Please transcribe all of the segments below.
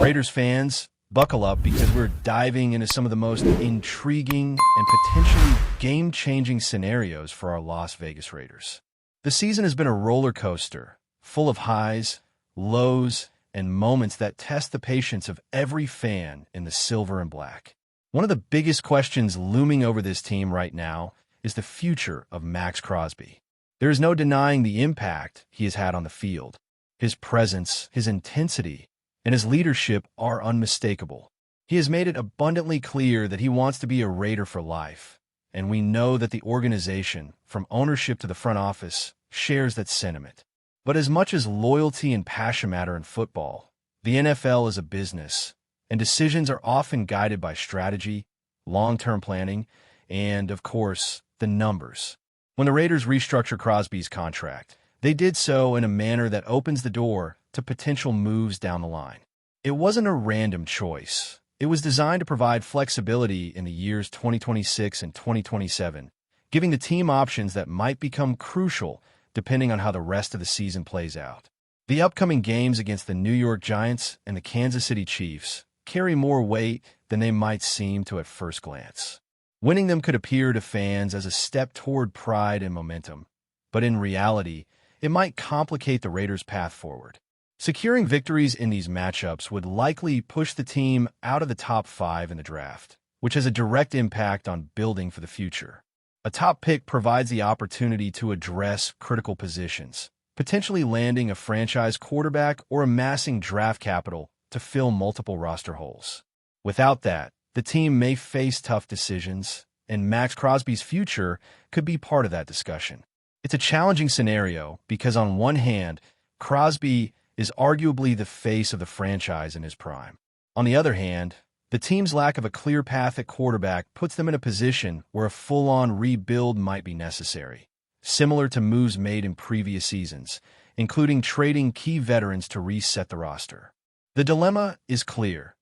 Raiders fans, buckle up because we're diving into some of the most intriguing and potentially game-changing scenarios for our Las Vegas Raiders. The season has been a roller coaster, full of highs, lows, and moments that test the patience of every fan in the silver and black. One of the biggest questions looming over this team right now is the future of Maxx Crosby. There is no denying the impact he has had on the field. His presence, his intensity, and his leadership are unmistakable. He has made it abundantly clear that he wants to be a Raider for life, and we know that the organization, from ownership to the front office, shares that sentiment. But as much as loyalty and passion matter in football, the NFL is a business, and decisions are often guided by strategy, long-term planning, and, of course, the numbers. When the Raiders restructured Crosby's contract, they did so in a manner that opens the door to potential moves down the line. It wasn't a random choice. It was designed to provide flexibility in the years 2026 and 2027, giving the team options that might become crucial depending on how the rest of the season plays out. The upcoming games against the New York Giants and the Kansas City Chiefs carry more weight than they might seem to at first glance. Winning them could appear to fans as a step toward pride and momentum, but in reality, it might complicate the Raiders' path forward. Securing victories in these matchups would likely push the team out of the top 5 in the draft, which has a direct impact on building for the future. A top pick provides the opportunity to address critical positions, potentially landing a franchise quarterback or amassing draft capital to fill multiple roster holes. Without that, the team may face tough decisions, and Maxx Crosby's future could be part of that discussion. It's a challenging scenario because on one hand, Crosby is arguably the face of the franchise in his prime. On the other hand, the team's lack of a clear path at quarterback puts them in a position where a full-on rebuild might be necessary, similar to moves made in previous seasons, including trading key veterans to reset the roster. The dilemma is clear.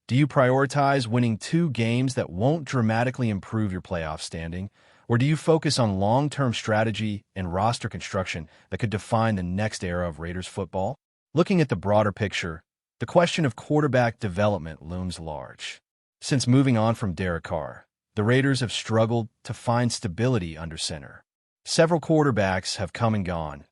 Do you prioritize winning 2 games that won't dramatically improve your playoff standing, or do you focus on long-term strategy and roster construction that could define the next era of Raiders football? Looking at the broader picture, the question of quarterback development looms large. Since moving on from Derek Carr, the Raiders have struggled to find stability under center. Several quarterbacks have come and gone,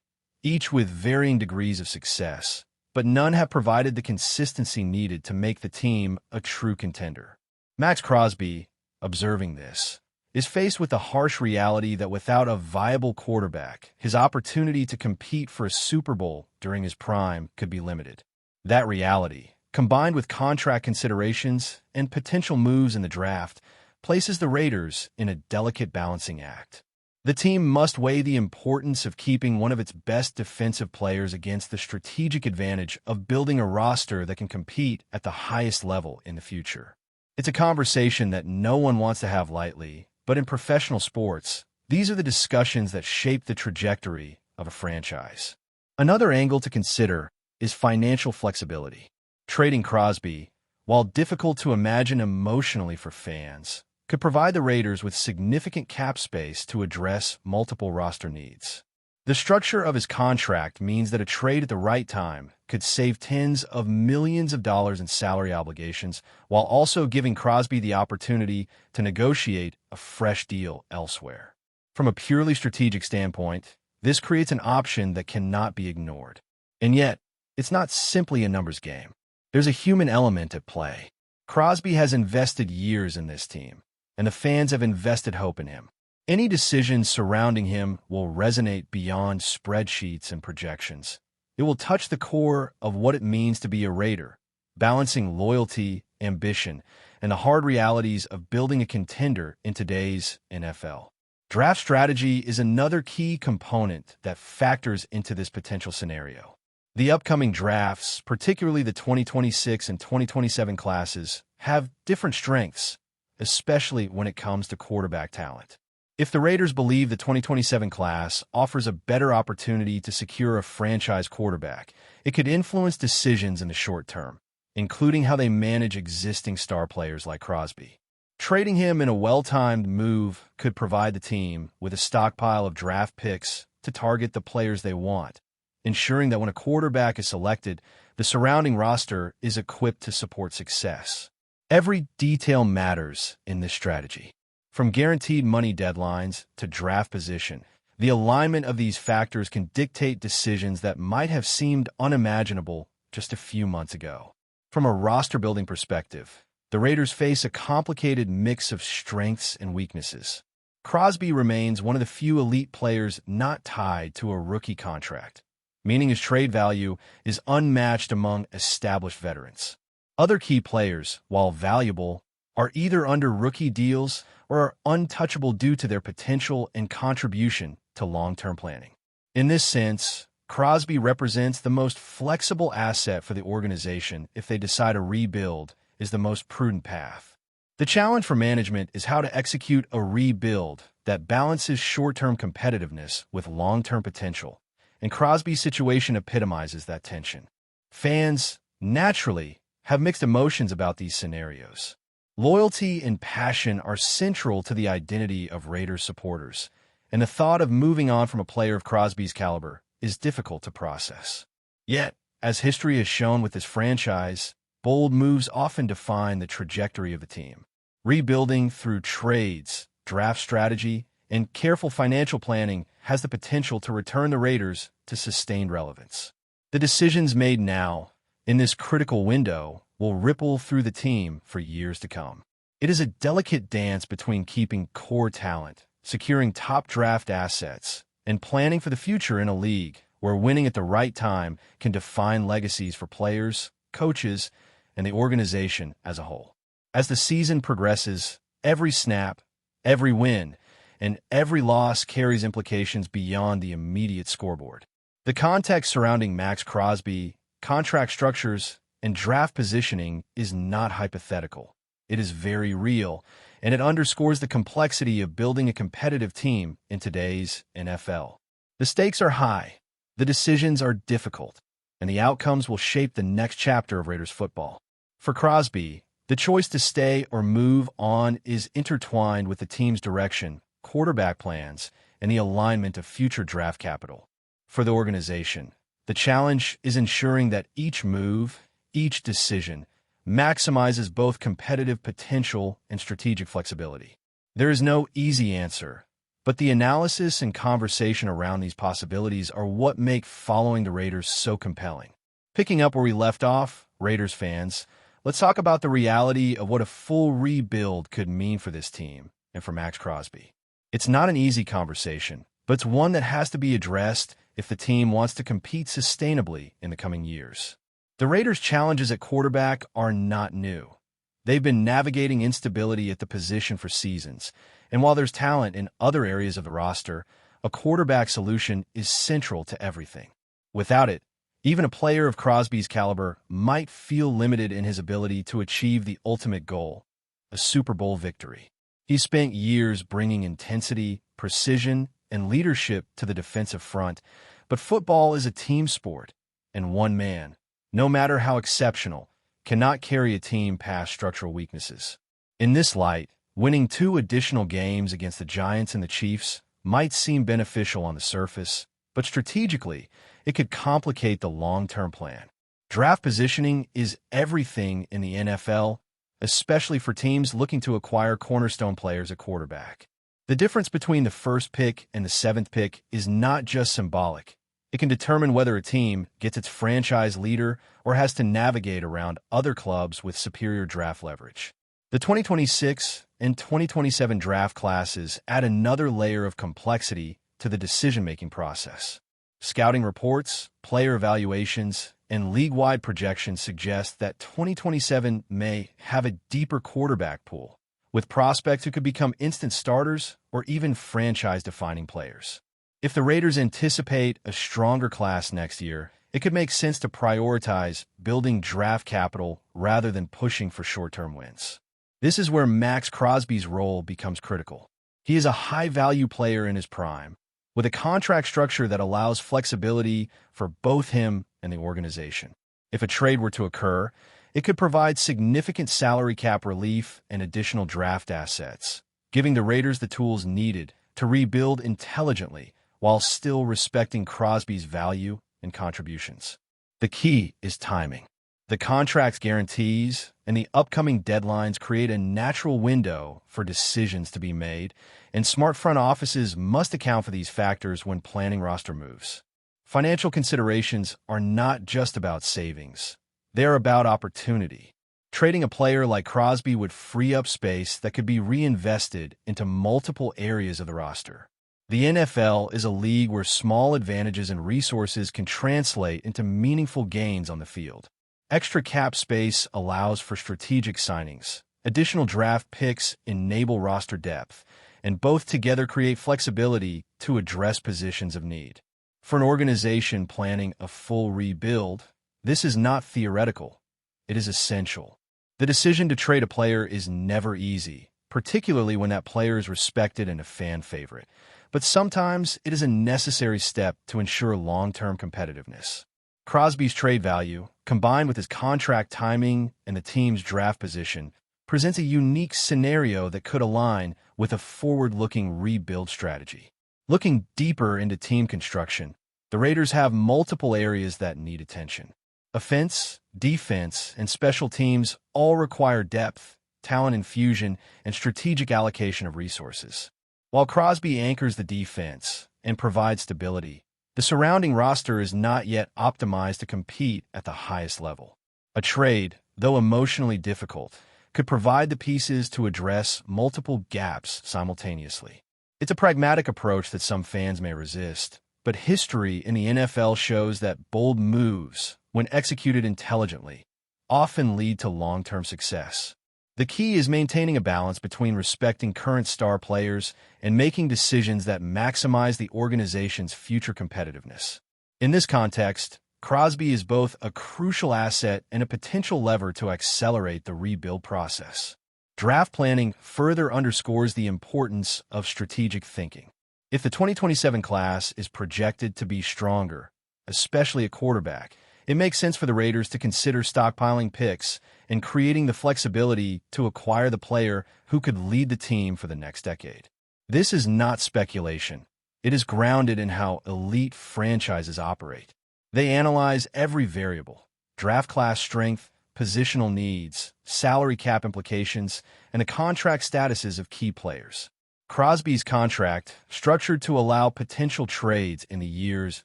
each with varying degrees of success, but none have provided the consistency needed to make the team a true contender. Maxx Crosby, observing this, is faced with the harsh reality that without a viable quarterback, his opportunity to compete for a Super Bowl during his prime could be limited. That reality, combined with contract considerations and potential moves in the draft, places the Raiders in a delicate balancing act. The team must weigh the importance of keeping one of its best defensive players against the strategic advantage of building a roster that can compete at the highest level in the future. It's a conversation that no one wants to have lightly, but in professional sports, these are the discussions that shape the trajectory of a franchise. Another angle to consider is financial flexibility. Trading Crosby, while difficult to imagine emotionally for fans, could provide the Raiders with significant cap space to address multiple roster needs. The structure of his contract means that a trade at the right time could save tens of millions of dollars in salary obligations while also giving Crosby the opportunity to negotiate a fresh deal elsewhere. From a purely strategic standpoint, this creates an option that cannot be ignored. And yet, it's not simply a numbers game. There's a human element at play. Crosby has invested years in this team, and the fans have invested hope in him. Any decisions surrounding him will resonate beyond spreadsheets and projections. It will touch the core of what it means to be a Raider, balancing loyalty, ambition, and the hard realities of building a contender in today's NFL. Draft strategy is another key component that factors into this potential scenario. The upcoming drafts, particularly the 2026 and 2027 classes, have different strengths, especially when it comes to quarterback talent. If the Raiders believe the 2027 class offers a better opportunity to secure a franchise quarterback, it could influence decisions in the short term, including how they manage existing star players like Crosby. Trading him in a well-timed move could provide the team with a stockpile of draft picks to target the players they want, ensuring that when a quarterback is selected, the surrounding roster is equipped to support success. Every detail matters in this strategy. From guaranteed money deadlines to draft position, the alignment of these factors can dictate decisions that might have seemed unimaginable just a few months ago. From a roster-building perspective, the Raiders face a complicated mix of strengths and weaknesses. Crosby remains one of the few elite players not tied to a rookie contract, meaning his trade value is unmatched among established veterans. Other key players, while valuable, are either under rookie deals or are untouchable due to their potential and contribution to long-term planning. In this sense, Crosby represents the most flexible asset for the organization if they decide a rebuild is the most prudent path. The challenge for management is how to execute a rebuild that balances short-term competitiveness with long-term potential, and Crosby's situation epitomizes that tension. Fans, naturally, have mixed emotions about these scenarios. Loyalty and passion are central to the identity of Raiders supporters, and the thought of moving on from a player of Crosby's caliber is difficult to process. Yet, as history has shown with this franchise, bold moves often define the trajectory of the team. Rebuilding through trades, draft strategy, and careful financial planning has the potential to return the Raiders to sustained relevance. The decisions made now, in this critical window, will ripple through the team for years to come. It is a delicate dance between keeping core talent, securing top draft assets, and planning for the future in a league where winning at the right time can define legacies for players, coaches, and the organization as a whole. As the season progresses, every snap, every win, and every loss carries implications beyond the immediate scoreboard. The context surrounding Max Crosby, contract structures, and draft positioning is not hypothetical. It is very real, and it underscores the complexity of building a competitive team in today's NFL. The stakes are high, the decisions are difficult, and the outcomes will shape the next chapter of Raiders football. For Crosby, the choice to stay or move on is intertwined with the team's direction, quarterback plans, and the alignment of future draft capital. For the organization, the challenge is ensuring that each move, each decision, maximizes both competitive potential and strategic flexibility. There is no easy answer, but the analysis and conversation around these possibilities are what make following the Raiders so compelling. Picking up where we left off, Raiders fans, let's talk about the reality of what a full rebuild could mean for this team and for Max Crosby. It's not an easy conversation, but it's one that has to be addressed if the team wants to compete sustainably in the coming years. The Raiders' challenges at quarterback are not new. They've been navigating instability at the position for seasons, and while there's talent in other areas of the roster, a quarterback solution is central to everything. Without it, even a player of Crosby's caliber might feel limited in his ability to achieve the ultimate goal, a Super Bowl victory. He's spent years bringing intensity, precision, and leadership to the defensive front, but football is a team sport, and one man, no matter how exceptional, cannot carry a team past structural weaknesses. In this light, winning 2 additional games against the Giants and the Chiefs might seem beneficial on the surface, but strategically, it could complicate the long-term plan. Draft positioning is everything in the NFL, especially for teams looking to acquire cornerstone players at quarterback. The difference between the first pick and the 7th pick is not just symbolic. It can determine whether a team gets its franchise leader or has to navigate around other clubs with superior draft leverage. The 2026 and 2027 draft classes add another layer of complexity to the decision-making process. Scouting reports, player evaluations, and league-wide projections suggest that 2027 may have a deeper quarterback pool, with prospects who could become instant starters or even franchise-defining players. If the Raiders anticipate a stronger class next year, it could make sense to prioritize building draft capital rather than pushing for short-term wins. This is where Max Crosby's role becomes critical. He is a high-value player in his prime, with a contract structure that allows flexibility for both him and the organization. If a trade were to occur, it could provide significant salary cap relief and additional draft assets, giving the Raiders the tools needed to rebuild intelligently while still respecting Crosby's value and contributions. The key is timing. The contract's guarantees and the upcoming deadlines create a natural window for decisions to be made, and smart front offices must account for these factors when planning roster moves. Financial considerations are not just about savings. They are about opportunity. Trading a player like Crosby would free up space that could be reinvested into multiple areas of the roster. The NFL is a league where small advantages and resources can translate into meaningful gains on the field. Extra cap space allows for strategic signings. Additional draft picks enable roster depth, and both together create flexibility to address positions of need. For an organization planning a full rebuild, this is not theoretical. It is essential. The decision to trade a player is never easy, particularly when that player is respected and a fan favorite. But sometimes it is a necessary step to ensure long-term competitiveness. Crosby's trade value, combined with his contract timing and the team's draft position, presents a unique scenario that could align with a forward-looking rebuild strategy. Looking deeper into team construction, the Raiders have multiple areas that need attention. Offense, defense, and special teams all require depth, talent infusion, and strategic allocation of resources. While Crosby anchors the defense and provides stability, the surrounding roster is not yet optimized to compete at the highest level. A trade, though emotionally difficult, could provide the pieces to address multiple gaps simultaneously. It's a pragmatic approach that some fans may resist, but history in the NFL shows that bold moves, when executed intelligently, often lead to long-term success. The key is maintaining a balance between respecting current star players and making decisions that maximize the organization's future competitiveness. In this context, Crosby is both a crucial asset and a potential lever to accelerate the rebuild process. Draft planning further underscores the importance of strategic thinking. If the 2027 class is projected to be stronger, especially at quarterback, it makes sense for the Raiders to consider stockpiling picks and creating the flexibility to acquire the player who could lead the team for the next decade. This is not speculation. It is grounded in how elite franchises operate. They analyze every variable: draft class strength, positional needs, salary cap implications, and the contract statuses of key players. Crosby's contract, structured to allow potential trades in the years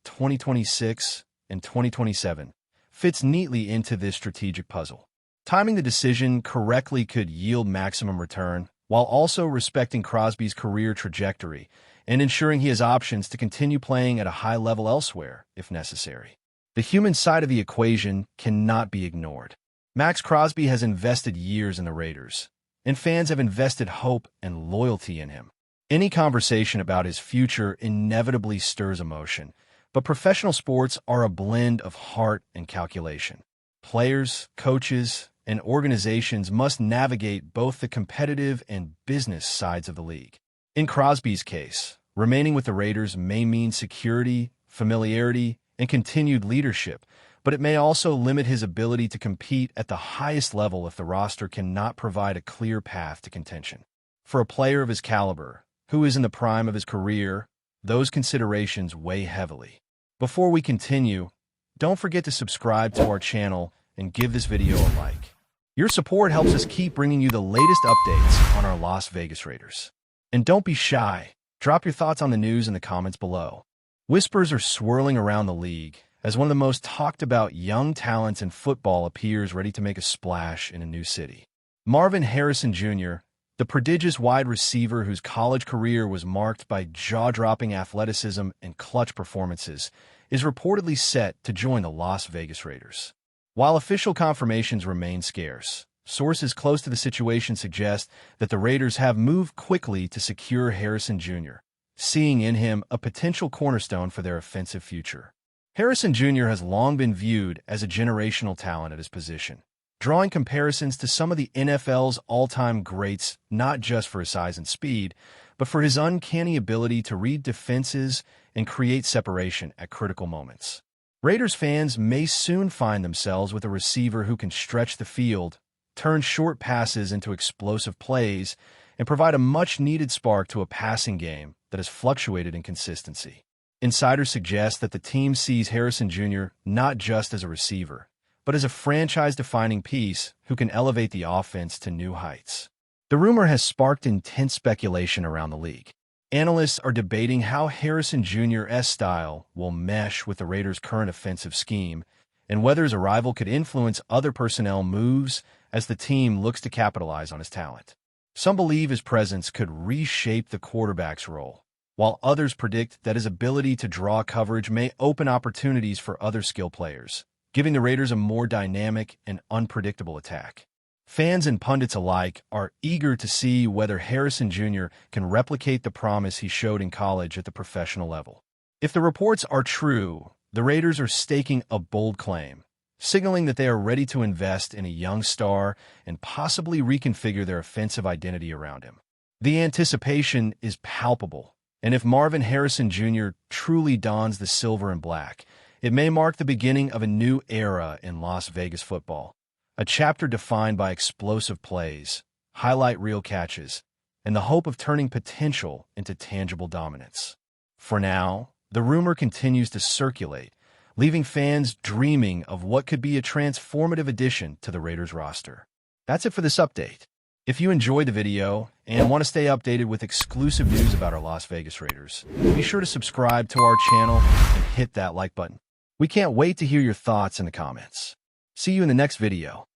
2026 and 2027, fits neatly into this strategic puzzle. Timing the decision correctly could yield maximum return, while also respecting Crosby's career trajectory and ensuring he has options to continue playing at a high level elsewhere, if necessary. The human side of the equation cannot be ignored. Max Crosby has invested years in the Raiders, and fans have invested hope and loyalty in him. Any conversation about his future inevitably stirs emotion, but professional sports are a blend of heart and calculation. Players, coaches, and organizations must navigate both the competitive and business sides of the league. In Crosby's case, remaining with the Raiders may mean security, familiarity, and continued leadership, but it may also limit his ability to compete at the highest level if the roster cannot provide a clear path to contention. For a player of his caliber, who is in the prime of his career, those considerations weigh heavily. Before we continue, don't forget to subscribe to our channel and give this video a like. Your support helps us keep bringing you the latest updates on our Las Vegas Raiders. And don't be shy. Drop your thoughts on the news in the comments below. Whispers are swirling around the league as one of the most talked about young talents in football appears ready to make a splash in a new city. Marvin Harrison Jr., the prodigious wide receiver whose college career was marked by jaw-dropping athleticism and clutch performances, is reportedly set to join the Las Vegas Raiders. While official confirmations remain scarce, sources close to the situation suggest that the Raiders have moved quickly to secure Harrison Jr., seeing in him a potential cornerstone for their offensive future. Harrison Jr. has long been viewed as a generational talent at his position, drawing comparisons to some of the NFL's all-time greats not just for his size and speed, but for his uncanny ability to read defenses and create separation at critical moments. Raiders fans may soon find themselves with a receiver who can stretch the field, turn short passes into explosive plays, and provide a much-needed spark to a passing game that has fluctuated in consistency. Insiders suggest that the team sees Harrison Jr. not just as a receiver, but as a franchise-defining piece who can elevate the offense to new heights. The rumor has sparked intense speculation around the league. Analysts are debating how Harrison Jr.'s style will mesh with the Raiders' current offensive scheme and whether his arrival could influence other personnel moves as the team looks to capitalize on his talent. Some believe his presence could reshape the quarterback's role, while others predict that his ability to draw coverage may open opportunities for other skill players, giving the Raiders a more dynamic and unpredictable attack. Fans and pundits alike are eager to see whether Harrison Jr. can replicate the promise he showed in college at the professional level. If the reports are true, the Raiders are staking a bold claim, signaling that they are ready to invest in a young star and possibly reconfigure their offensive identity around him. The anticipation is palpable, and if Marvin Harrison Jr. truly dons the silver and black, it may mark the beginning of a new era in Las Vegas football. A chapter defined by explosive plays, highlight reel catches, and the hope of turning potential into tangible dominance. For now, the rumor continues to circulate, leaving fans dreaming of what could be a transformative addition to the Raiders roster. That's it for this update. If you enjoyed the video and want to stay updated with exclusive news about our Las Vegas Raiders, be sure to subscribe to our channel and hit that like button. We can't wait to hear your thoughts in the comments. See you in the next video.